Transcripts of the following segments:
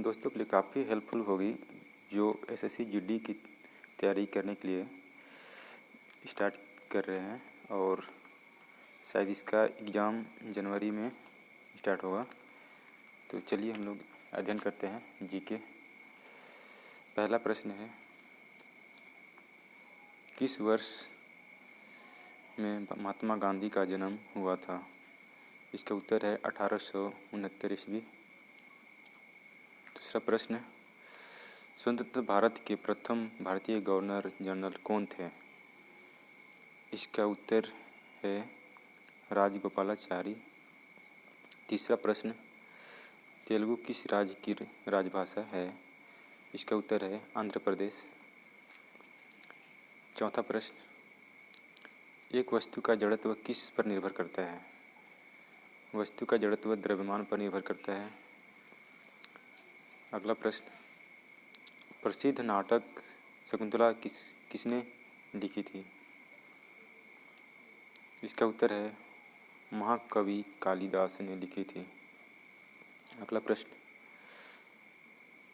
दोस्तों के लिए काफ़ी हेल्पफुल होगी जो एसएससी जीडी की तैयारी करने के लिए स्टार्ट कर रहे हैं और शायद इसका एग्ज़ाम जनवरी में स्टार्ट होगा। तो चलिए हम लोग अध्ययन करते हैं जीके। पहला प्रश्न है, किस वर्ष में महात्मा गांधी का जन्म हुआ था? इसका उत्तर है 1869 ईस्वी। दूसरा प्रश्न, स्वतंत्र भारत के प्रथम भारतीय गवर्नर जनरल कौन थे? इसका उत्तर है राजगोपालाचारी। तीसरा प्रश्न, तेलुगु किस राज्य की राजभाषा है? इसका उत्तर है आंध्र प्रदेश। चौथा प्रश्न, एक वस्तु का जड़त्व किस पर निर्भर करता है? वस्तु का जड़त्व द्रव्यमान पर निर्भर करता है। अगला प्रश्न, प्रसिद्ध नाटक शकुंतला किसने लिखी थी? इसका उत्तर है महाकवि कालिदास ने लिखी थी। अगला प्रश्न,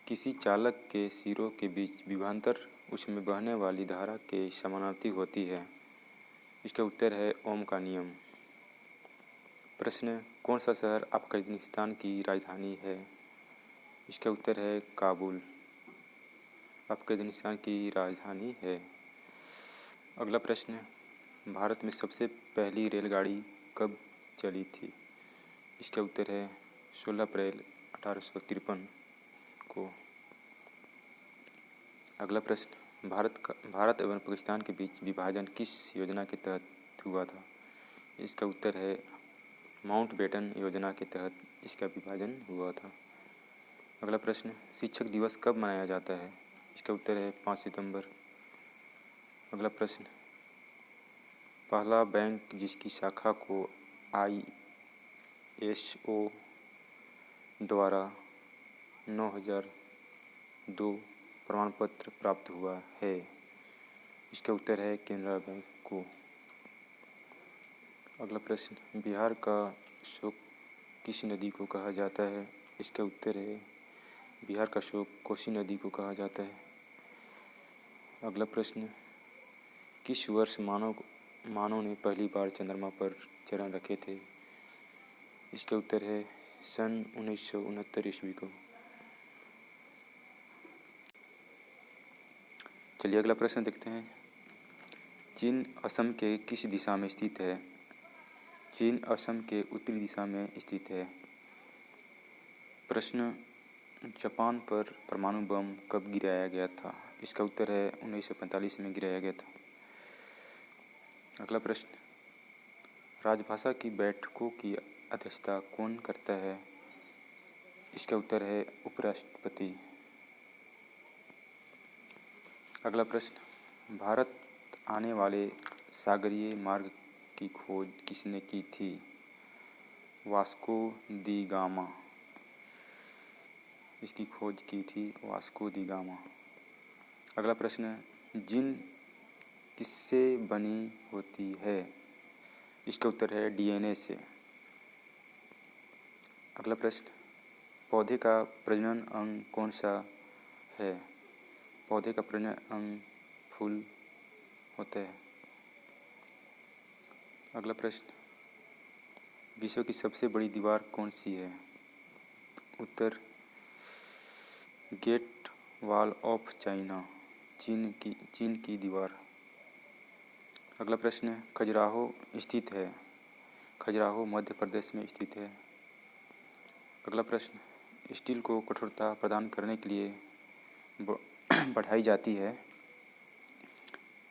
किसी चालक के सिरों के बीच विभवांतर उसमें बहने वाली धारा के समानार्थी होती है। इसका उत्तर है ओम का नियम। प्रश्न, कौन सा शहर अफगानिस्तान की राजधानी है? इसका उत्तर है काबुल, अफगानिस्तान की राजधानी है। अगला प्रश्न, भारत में सबसे पहली रेलगाड़ी कब चली थी? इसका उत्तर है 16 अप्रैल 1853 को। अगला प्रश्न, भारत एवं पाकिस्तान के बीच विभाजन किस योजना के तहत हुआ था? इसका उत्तर है माउंटबेटन योजना के तहत इसका विभाजन हुआ था। अगला प्रश्न, शिक्षक दिवस कब मनाया जाता है? इसका उत्तर है 5 सितंबर। अगला प्रश्न, पहला बैंक जिसकी शाखा को ISO द्वारा 9002 प्रमाण पत्र प्राप्त हुआ है। इसका उत्तर है केनरा बैंक को। अगला प्रश्न, बिहार का शोक किस नदी को कहा जाता है? इसका उत्तर है बिहार का शोक कोसी नदी को कहा जाता है। अगला प्रश्न, किस वर्ष मानव ने पहली बार चंद्रमा पर चरण रखे थे? इसका उत्तर है सन 1969 ईस्वी को। चलिए अगला प्रश्न देखते हैं, चीन असम के किस दिशा में स्थित है? चीन असम के उत्तरी दिशा में स्थित है। प्रश्न, जापान पर परमाणु बम कब गिराया गया था? इसका उत्तर है 1945 में गिराया गया था। अगला प्रश्न, राजभाषा की बैठकों की अध्यक्षता कौन करता है? इसका उत्तर है उपराष्ट्रपति। अगला प्रश्न, भारत आने वाले सागरीय मार्ग की खोज किसने की थी? वास्को दी गामा। इसकी खोज की थी वास्को दी गामा। अगला प्रश्न, जीन किससे बनी होती है? इसका उत्तर है DNA से। अगला प्रश्न, पौधे का प्रजनन अंग कौन सा है? पौधे का प्रजनन अंग फूल होता है। अगला प्रश्न, विश्व की सबसे बड़ी दीवार कौन सी है? उत्तर ग्रेट वॉल ऑफ चाइना, चीन की दीवार। अगला प्रश्न, खजुराहो स्थित है? खजुराहो मध्य प्रदेश में स्थित है। अगला प्रश्न, स्टील को कठोरता प्रदान करने के लिए बढ़ाई जाती है।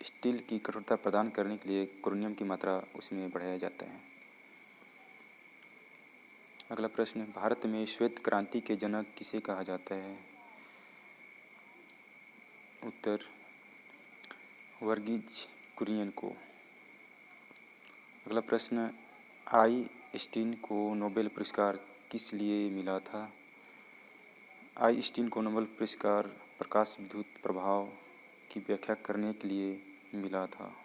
स्टील की कठोरता प्रदान करने के लिए क्रोमियम की मात्रा उसमें बढ़ाया जाता है। अगला प्रश्न, भारत में श्वेत क्रांति के जनक किसे कहा जाता है? उत्तर वर्गीज कुरियन को। अगला प्रश्न, आइंस्टीन को नोबेल पुरस्कार किस लिए मिला था? आइंस्टीन को नोबेल पुरस्कार प्रकाश विद्युत प्रभाव की व्याख्या करने के लिए मिला था।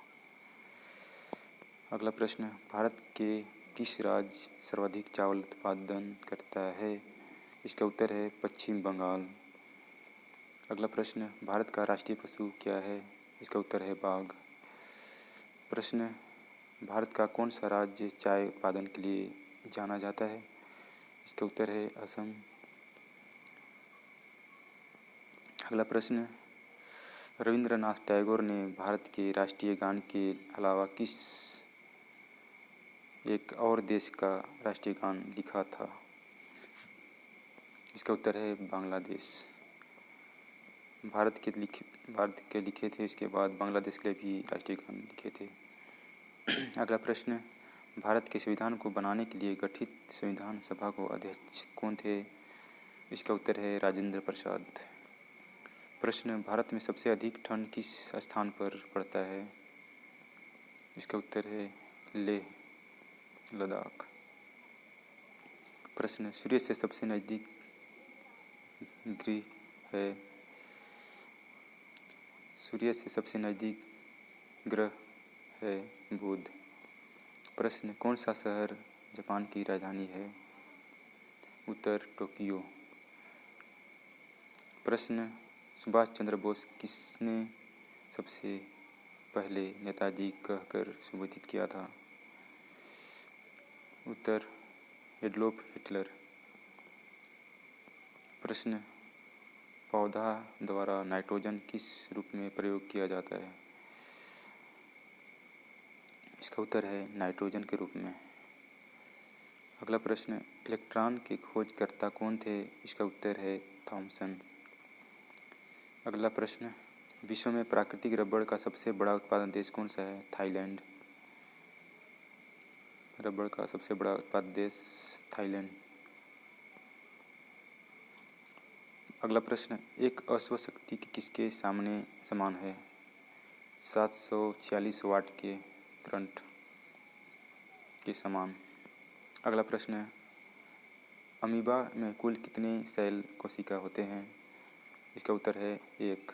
अगला प्रश्न, भारत के किस राज्य सर्वाधिक चावल उत्पादन करता है? इसका उत्तर है पश्चिम बंगाल। अगला प्रश्न, भारत का राष्ट्रीय पशु क्या है? इसका उत्तर है बाघ। प्रश्न, भारत का कौन सा राज्य चाय उत्पादन के लिए जाना जाता है? इसका उत्तर है असम। अगला प्रश्न, रविंद्रनाथ टैगोर ने भारत के राष्ट्रीय गान के अलावा किस एक और देश का राष्ट्रीय गान लिखा था? इसका उत्तर है बांग्लादेश। भारत के लिखे थे, इसके बाद बांग्लादेश के लिए भी राष्ट्रीय गान लिखे थे। अगला प्रश्न, भारत के संविधान को बनाने के लिए गठित संविधान सभा को अध्यक्ष कौन थे? इसका उत्तर है राजेंद्र प्रसाद। प्रश्न, भारत में सबसे अधिक ठंड किस स्थान पर पड़ता है? इसका उत्तर है लेह, लद्दाख। प्रश्न, सूर्य से सबसे नज़दीक ग्रह है? सूर्य से सबसे नज़दीक ग्रह है बुध। प्रश्न, कौन सा शहर जापान की राजधानी है? उत्तर टोक्यो। प्रश्न, सुभाष चंद्र बोस किसने सबसे पहले नेताजी कहकर संबोधित किया था? उत्तर एडोल्फ हिटलर। प्रश्न, पौधा द्वारा नाइट्रोजन किस रूप में प्रयोग किया जाता है? इसका उत्तर है नाइट्रोजन के रूप में। अगला प्रश्न, इलेक्ट्रॉन के खोजकर्ता कौन थे? इसका उत्तर है थॉमसन। अगला प्रश्न, विश्व में प्राकृतिक रबड़ का सबसे बड़ा उत्पादन देश कौन सा है? थाईलैंड। रबड़ का सबसे बड़ा उत्पादक देश थाईलैंड। अगला प्रश्न, एक अश्व शक्ति किसके समान है? 746 वाट के करंट के समान। अगला प्रश्न, अमीबा में कुल कितने सेल कोशिका होते हैं? इसका उत्तर है एक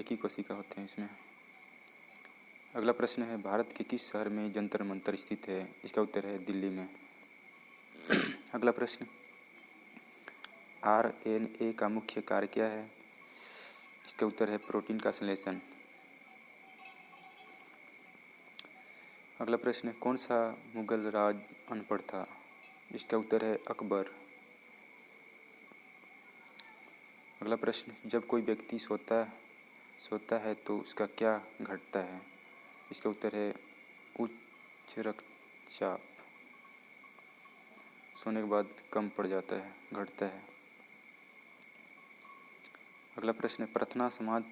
ही कोशिका होते हैं इसमें। अगला प्रश्न है, भारत के किस शहर में जंतर मंतर स्थित है? इसका उत्तर है दिल्ली में। अगला प्रश्न, RNA का मुख्य कार्य क्या है? इसका उत्तर है प्रोटीन का संश्लेषण। अगला प्रश्न, कौन सा मुगल राज अनपढ़ था? इसका उत्तर है अकबर। अगला प्रश्न, जब कोई व्यक्ति सोता है तो उसका क्या घटता है? इसका उत्तर है उच्च रक्तचाप। सोने के बाद कम पड़ जाता है, घटता है। अगला प्रश्न, प्रार्थना समाज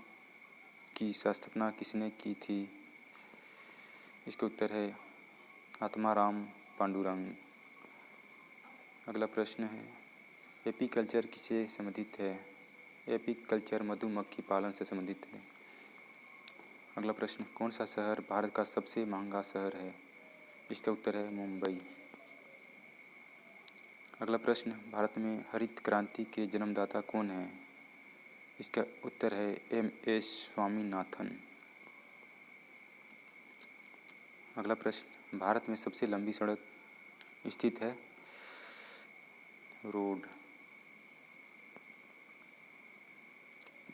की स्थापना किसने की थी? इसका उत्तर है आत्माराम पांडुरंग। अगला प्रश्न है, एपीकल्चर किससे संबंधित है? एपीकल्चर मधुमक्खी पालन से संबंधित है। अगला प्रश्न, कौन सा शहर भारत का सबसे महंगा शहर है? इसका उत्तर है मुंबई। अगला प्रश्न, भारत में हरित क्रांति के जन्मदाता कौन है? इसका उत्तर है MS स्वामीनाथन। अगला प्रश्न, भारत में सबसे लंबी सड़क स्थित है? रोड।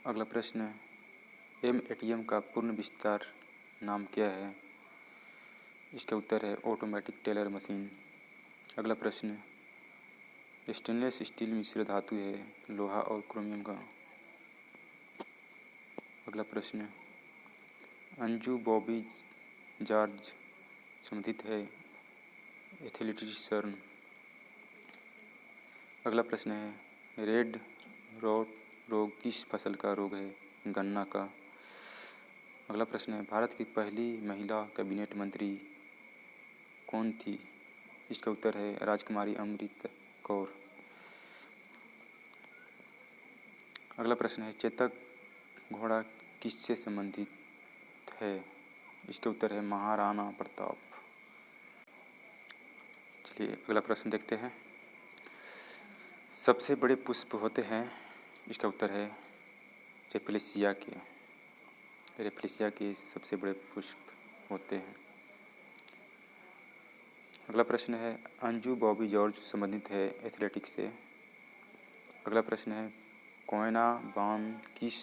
अगला प्रश्न, MATM का पूर्ण विस्तार नाम क्या है? इसका उत्तर है ऑटोमेटिक टेलर मशीन। अगला प्रश्न, स्टेनलेस स्टील मिश्र धातु है लोहा और क्रोमियम का। अगला प्रश्न, अंजू बॉबी जॉर्ज संबंधित है एथलेटिक्स। अगला प्रश्न है, रेड रॉट रोग किस फसल का रोग है? गन्ना का। अगला प्रश्न है, भारत की पहली महिला कैबिनेट मंत्री कौन थी? इसका उत्तर है राजकुमारी अमृत कौर। अगला प्रश्न है, चेतक घोड़ा किससे संबंधित है? इसका उत्तर है महाराणा प्रताप। चलिए अगला प्रश्न देखते हैं, सबसे बड़े पुष्प होते हैं? इसका उत्तर है रेफलेशिया के सबसे बड़े पुष्प होते हैं। अगला प्रश्न है, अंजू बॉबी जॉर्ज संबंधित है एथलेटिक्स से? अगला प्रश्न है कोयना बांध किस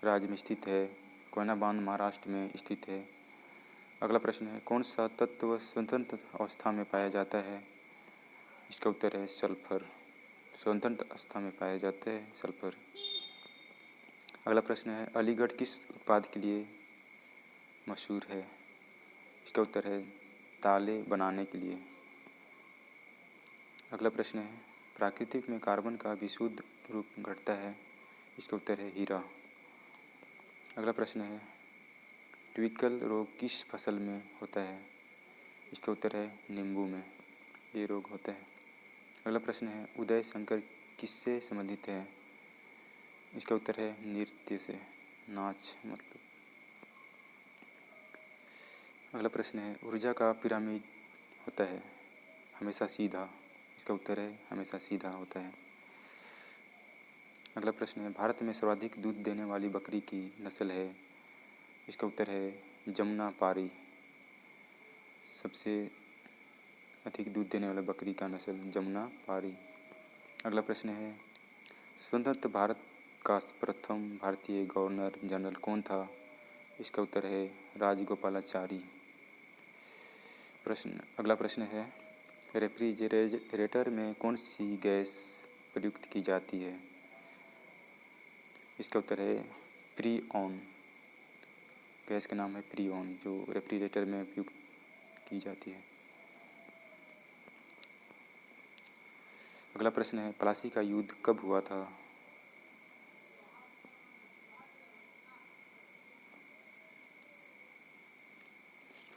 राज्य में स्थित है? कोयना बांध महाराष्ट्र में स्थित है। अगला प्रश्न है कौन सा तत्व स्वतंत्र अवस्था में पाया जाता है? इसका उत्तर है सल्फर। स्वतंत्र अवस्था में पाया जाता है सल्फर। अगला प्रश्न है अलीगढ़ किस उत्पाद के लिए मशहूर है? इसका उत्तर है ताले बनाने के लिए। अगला प्रश्न है प्राकृतिक में कार्बन का विशुद्ध रूप घटता है। इसका उत्तर है हीरा। अगला प्रश्न है ट्विकल रोग किस फसल में होता है? इसका उत्तर है नींबू में ये रोग होता है। अगला प्रश्न है उदय शंकर किससे संबंधित है? इसका उत्तर है नृत्य से, नाच मतलब। अगला प्रश्न है ऊर्जा का पिरामिड होता है हमेशा सीधा। इसका उत्तर है हमेशा सीधा होता है। अगला प्रश्न है भारत में सर्वाधिक दूध देने वाली बकरी की नस्ल है। इसका उत्तर है जमुना पारी। सबसे अधिक दूध देने वाला बकरी का नस्ल जमुना पारी। अगला प्रश्न है स्वतंत्र भारत का प्रथम भारतीय गवर्नर जनरल कौन था? इसका उत्तर है राजगोपालाचारी। अगला प्रश्न है रेफ्रिजरेटर में कौन सी गैस प्रयुक्त की जाती है? इसका उत्तर है फ्रीऑन। गैस का नाम है फ्रीऑन जो रेफ्रिजरेटर में प्रयुक्त की जाती है। अगला प्रश्न है प्लासी का युद्ध कब हुआ था?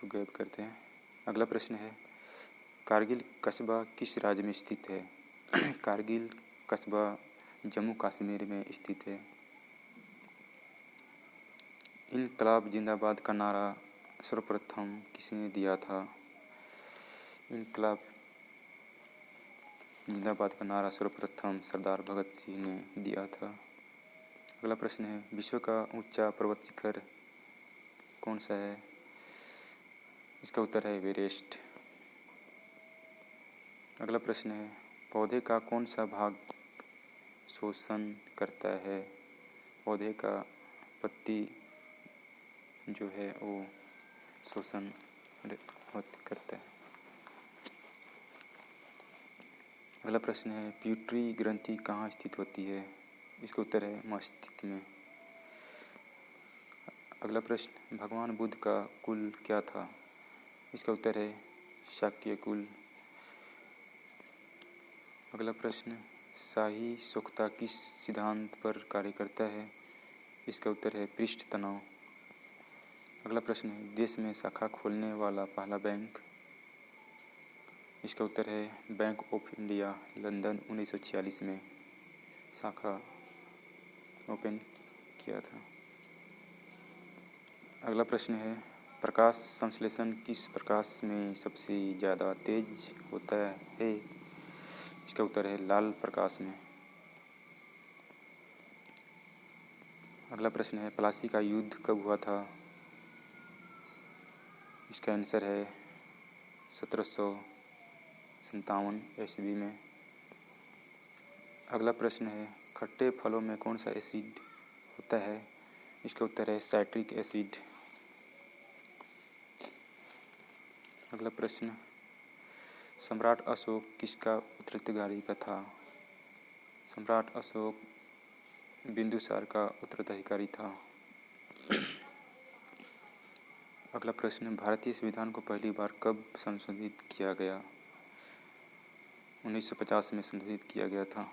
तो गैप करते हैं। अगला प्रश्न है कारगिल कस्बा किस राज्य में स्थित है? कारगिल कस्बा जम्मू कश्मीर में स्थित है। इनकलाब जिंदाबाद का नारा सर्वप्रथम किसने दिया था? इनकलाब जिंदाबाद का नारा सर्वप्रथम सरदार भगत सिंह ने दिया था। अगला प्रश्न है विश्व का ऊंचा पर्वत शिखर कौन सा है? इसका उत्तर है एवरेस्ट। अगला प्रश्न है पौधे का कौन सा भाग शोषण करता है? पौधे का पत्ती जो है वो शोषण करता है। अगला प्रश्न है प्यूटरी ग्रंथि कहाँ स्थित होती है? इसका उत्तर है मस्तिष्क में। अगला प्रश्न भगवान बुद्ध का कुल क्या था? इसका उत्तर है शाक्य कुल। अगला प्रश्न शाही सोखता किस सिद्धांत पर कार्य करता है? इसका उत्तर है पृष्ठ तनाव। अगला प्रश्न है देश में शाखा खोलने वाला पहला बैंक? इसका उत्तर है बैंक ऑफ इंडिया लंदन 1946 में शाखा ओपन किया था। अगला प्रश्न है प्रकाश संश्लेषण किस प्रकाश में सबसे ज़्यादा तेज होता है? इसका उत्तर है लाल प्रकाश में। अगला प्रश्न है प्लासी का युद्ध कब हुआ था? इसका आंसर है 1757 ईस्वी में। अगला प्रश्न है खट्टे फलों में कौन सा एसिड होता है? इसका उत्तर है साइट्रिक एसिड। अगला प्रश्न सम्राट अशोक किसका उत्तराधिकारी का था? सम्राट अशोक बिंदुसार का उत्तराधिकारी था। अगला प्रश्न भारतीय संविधान को पहली बार कब संशोधित किया गया? 1950 में संशोधित किया गया था।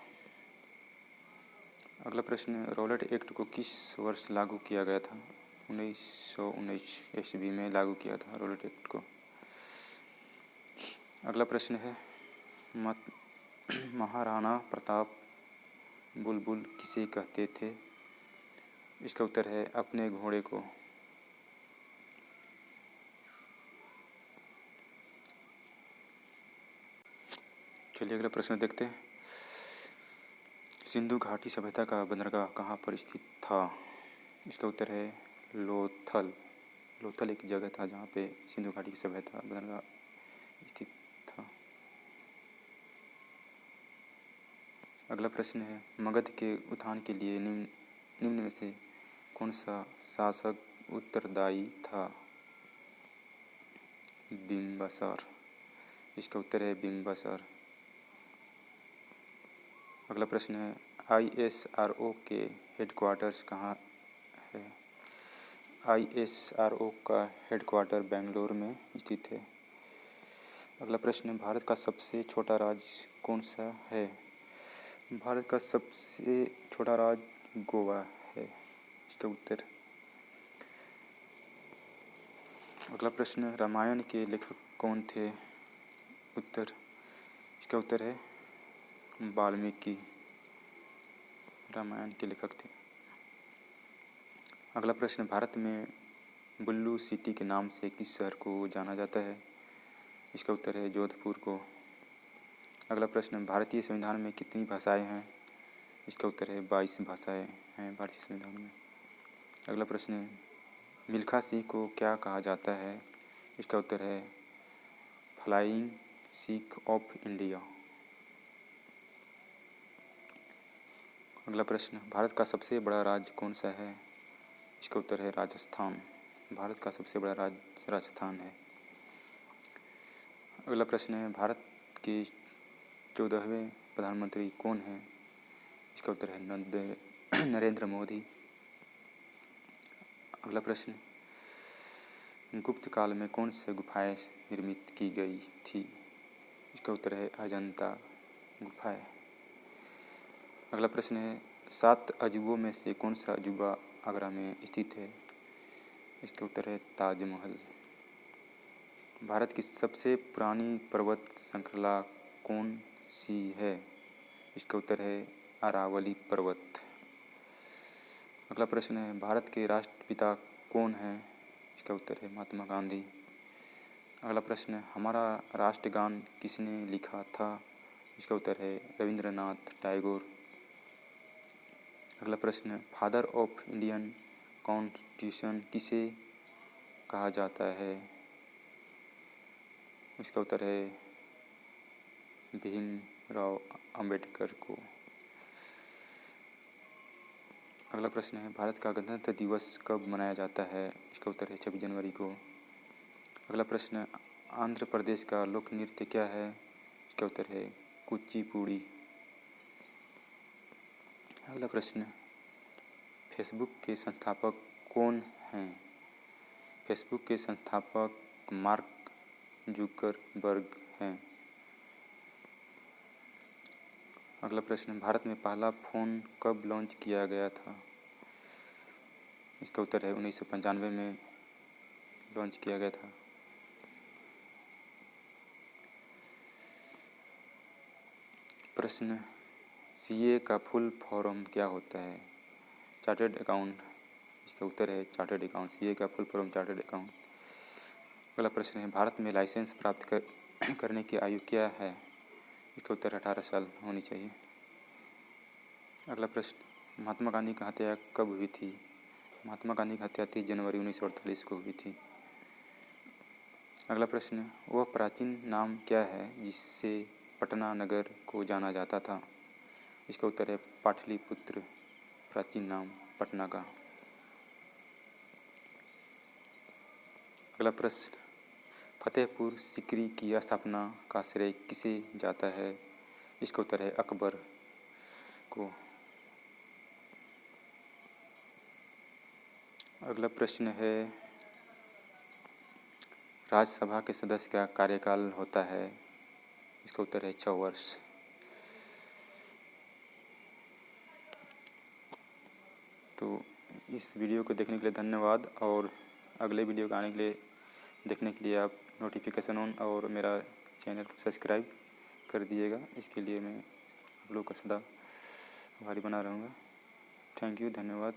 अगला प्रश्न रॉलेट एक्ट को किस वर्ष लागू किया गया था? 1919 ईस्वी में लागू किया था रॉलेट एक्ट को। अगला प्रश्न है महाराणा प्रताप बुलबुल किसे कहते थे? इसका उत्तर है अपने घोड़े को। चलिए अगला प्रश्न देखते हैं सिंधु घाटी सभ्यता का बंदरगाह कहाँ पर स्थित था? इसका उत्तर है लोथल। लोथल एक जगह था जहाँ पे सिंधु घाटी की सभ्यता बंदरगाह स्थित था। अगला प्रश्न है, मगध के उत्थान के लिए निम्न में से कौन सा शासक उत्तरदायी था? बिम्बिसार। इसका उत्तर है बिम्बिसार। अगला प्रश्न है, ISRO के हेडक्वार्टर्स कहाँ है? ISRO का हेडक्वार्टर बेंगलोर में स्थित है। अगला प्रश्न है, भारत का सबसे छोटा राज्य कौन सा है? भारत का सबसे छोटा राज्य गोवा है। इसका उत्तर। अगला प्रश्न, रामायण के लेखक कौन थे? उत्तर। इसका उत्तर है वाल्मीकि रामायण के लेखक थे। अगला प्रश्न, भारत में बुल्लू सिटी के नाम से किस शहर को जाना जाता है? इसका उत्तर है जोधपुर को। अगला प्रश्न, भारतीय संविधान में कितनी भाषाएं हैं? इसका उत्तर है 22 भाषाएं हैं भारतीय संविधान में। अगला प्रश्न है, मिल्खा सिंह को क्या कहा जाता है? इसका उत्तर है फ्लाइंग सिख ऑफ इंडिया। अगला प्रश्न, भारत का सबसे बड़ा राज्य कौन सा है? इसका उत्तर है राजस्थान। भारत का सबसे बड़ा राज्य राजस्थान है। अगला प्रश्न है, भारत के 14वें प्रधानमंत्री कौन हैं? इसका उत्तर है नरेंद्र मोदी। अगला प्रश्न, गुप्त काल में कौन सी गुफाएं निर्मित की गई थी? इसका उत्तर है अजंता गुफाएं। अगला प्रश्न है, 7 अजूबों में से कौन सा अजूबा आगरा में स्थित है? इसका उत्तर है ताजमहल। भारत की सबसे पुरानी पर्वत श्रृंखला कौन सी है? इसका उत्तर है अरावली पर्वत। अगला प्रश्न है, भारत के राष्ट्रपिता कौन हैं? इसका उत्तर है महात्मा गांधी। अगला प्रश्न है, हमारा राष्ट्रगान किसने लिखा था? इसका उत्तर है रविंद्रनाथ टैगोर। अगला प्रश्न है, फादर ऑफ इंडियन कॉन्स्टिट्यूशन किसे कहा जाता है? इसका उत्तर है भीमराव अंबेडकर को। अगला प्रश्न है, भारत का गणतंत्र दिवस कब मनाया जाता है? इसका उत्तर है 26 जनवरी को। अगला प्रश्न, आंध्र प्रदेश का लोक नृत्य क्या है? इसका उत्तर है कुचिपुड़ी। अगला प्रश्न, फेसबुक के संस्थापक कौन हैं? फेसबुक के संस्थापक मार्क जुकरबर्ग हैं। अगला प्रश्न, भारत में पहला फ़ोन कब लॉन्च किया गया था? इसका उत्तर है 1995 में लॉन्च किया गया था। प्रश्न, CA का फुल फॉर्म क्या होता है? Chartered account. इसका उत्तर है चार्टर्ड अकाउंट। CA का फुल फॉर्म चार्टर्ड अकाउंट। अगला प्रश्न है, भारत में लाइसेंस प्राप्त करने की आयु क्या है? इसका उत्तर 18 साल होनी चाहिए। अगला प्रश्न, महात्मा गांधी की हत्या कब हुई थी? महात्मा गांधी की हत्या 30 जनवरी 1948 को हुई थी। अगला प्रश्न, वह प्राचीन नाम क्या है जिससे पटना नगर को जाना जाता था? इसका उत्तर है पाटलिपुत्र, प्राचीन नाम पटना का। अगला प्रश्न, फतेहपुर सीकरी की स्थापना का श्रेय किसे जाता है? इसका उत्तर है अकबर को। अगला प्रश्न है, राज्यसभा के सदस्य का कार्यकाल होता है? इसका उत्तर है 6 वर्ष। तो इस वीडियो को देखने के लिए धन्यवाद, और अगले वीडियो को आने के लिए देखने के लिए आप नोटिफिकेशन ऑन और मेरा चैनल को सब्सक्राइब कर दिएगा। इसके लिए मैं आप लोग का सदा आभारी बना रहूँगा। थैंक यू, धन्यवाद।